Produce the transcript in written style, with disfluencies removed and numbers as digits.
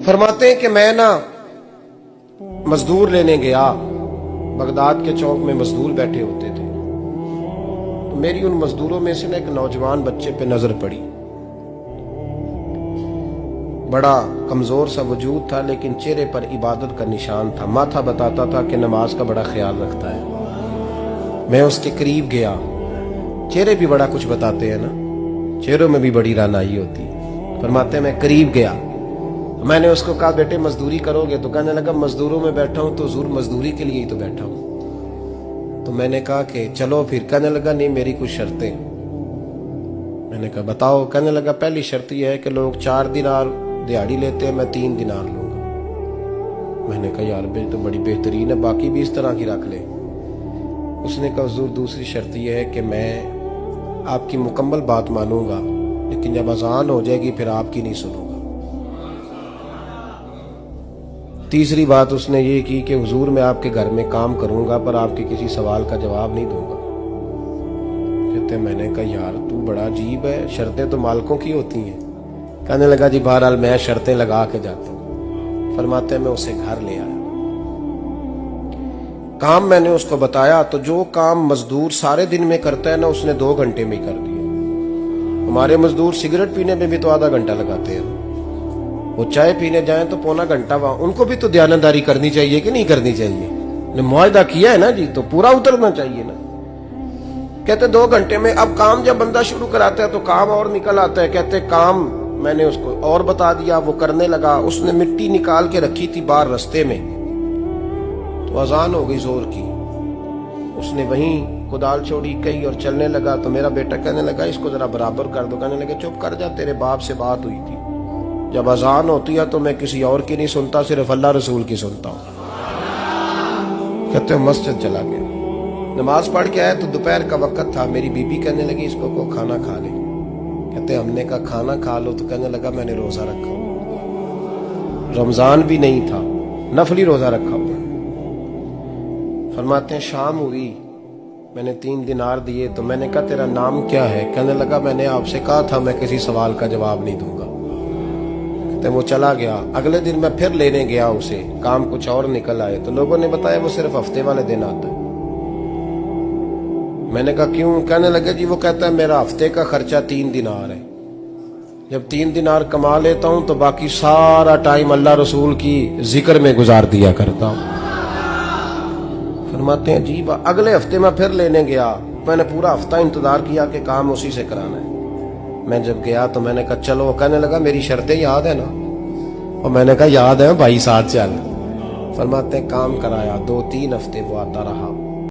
फरमाते हैं कि मैं ना मजदूर लेने गया, बगदाद के चौक में मजदूर बैठे होते थे, तो मेरी उन मजदूरों में से ना एक नौजवान बच्चे पे नजर पड़ी। बड़ा कमजोर सा वजूद था, लेकिन चेहरे पर इबादत का निशान था। माथा बताता था कि नमाज का बड़ा ख्याल रखता है। मैं उसके करीब गया। चेहरे भी बड़ा कुछ बताते हैं ना, चेहरों में भी बड़ी रानाई होती है। फरमाते मैं करीब गया, मैंने उसको कहा बेटे मजदूरी करोगे? तो कहने लगा मजदूरों में बैठा हूं तो हुजूर मजदूरी के लिए ही तो बैठा हूं। तो मैंने कहा कि चलो फिर। कहने लगा नहीं मेरी कुछ शर्तें। मैंने कहा बताओ। कहने लगा पहली शर्त यह है कि लोग 4 दिनार दिहाड़ी लेते हैं, मैं 3 दिनार लूंगा। मैंने कहा यार भाई तो बड़ी बेहतरीन है, बाकी भी इस तरह की रख ले। उसने कहा हुजूर दूसरी शर्त यह है कि मैं आपकी मुकम्मल बात मानूंगा, लेकिन जब अजान हो जाएगी फिर आपकी नहीं सुनूंगा। तीसरी बात उसने ये की कि हुजूर मैं आपके घर में काम करूंगा पर आपके किसी सवाल का जवाब नहीं दूंगा। कहते मैंने कहा यार तू बड़ा अजीब है, शर्तें तो मालिकों की होती हैं। कहने लगा जी बहरहाल मैं शर्तें लगा के जाता हूं। फरमाते मैं उसे घर ले आया, काम मैंने उसको बताया, तो जो काम मजदूर सारे दिन में करता है ना उसने 2 घंटे में कर दिया। हमारे मजदूर सिगरेट पीने में भी तो आधा घंटा लगाते हैं, वो चाय पीने जाए तो पौना घंटा। वहां उनको भी तो दयानतदारी करनी चाहिए कि नहीं करनी चाहिए? ने मुआहदा किया है ना जी, तो पूरा उतरना चाहिए ना। कहते 2 घंटे में। अब काम जब बंदा शुरू कराता है तो काम और निकल आता है। कहते काम मैंने उसको और बता दिया, वो करने लगा। उसने मिट्टी निकाल के रखी थी बाहर रास्ते में, तो अजान हो गई जोर की। उसने वहीं कुदाल छोड़ी कही और चलने लगा। तो मेरा बेटा कहने लगा इसको जरा बराबर कर दो। कहने लगे चुप कर जा, तेरे बाप से बात हुई थी, जब अजान होती है तो मैं किसी और की नहीं सुनता, सिर्फ अल्लाह रसूल की सुनता हूं। कहते मस्जिद चला गया, नमाज पढ़ के आया तो दोपहर का वक्त था। मेरी बीबी कहने लगी इसको को खाना खा ले। कहते हमने कहा खाना खा लो, तो कहने लगा मैंने रोजा रखा हुआ, रमजान भी नहीं था, नफली रोजा रखा हुआ। फरमाते हैं शाम हुई, मैंने 3 दिनार दिए। तो मैंने कहा तेरा नाम क्या है? कहने लगा मैंने आपसे कहा था मैं किसी सवाल का जवाब नहीं दूंगा। कहते वो चला गया। अगले दिन मैं फिर लेने गया उसे, काम कुछ और निकल आए। तो लोगों ने बताया वो सिर्फ हफ्ते वाले दिन आता है। मैंने कहा क्यों? कहने लगे जी वो कहता है मेरा हफ्ते का खर्चा 3 दिनार है, जब 3 दिनार कमा लेता हूं तो बाकी सारा टाइम अल्लाह रसूल की जिक्र में गुजार दिया करता हूं। फरमाते हैं अजीब। अगले हफ्ते मैं फिर लेने गया, मैंने पूरा हफ्ता इंतजार किया कि काम उसी से कराना है। मैं जब गया तो मैंने कहा चलो। कहने लगा मेरी शर्तें याद है ना? और मैंने कहा याद है भाई, साथ चल। फरमाते हैं काम कराया, 2-3 हफ्ते वो आता रहा।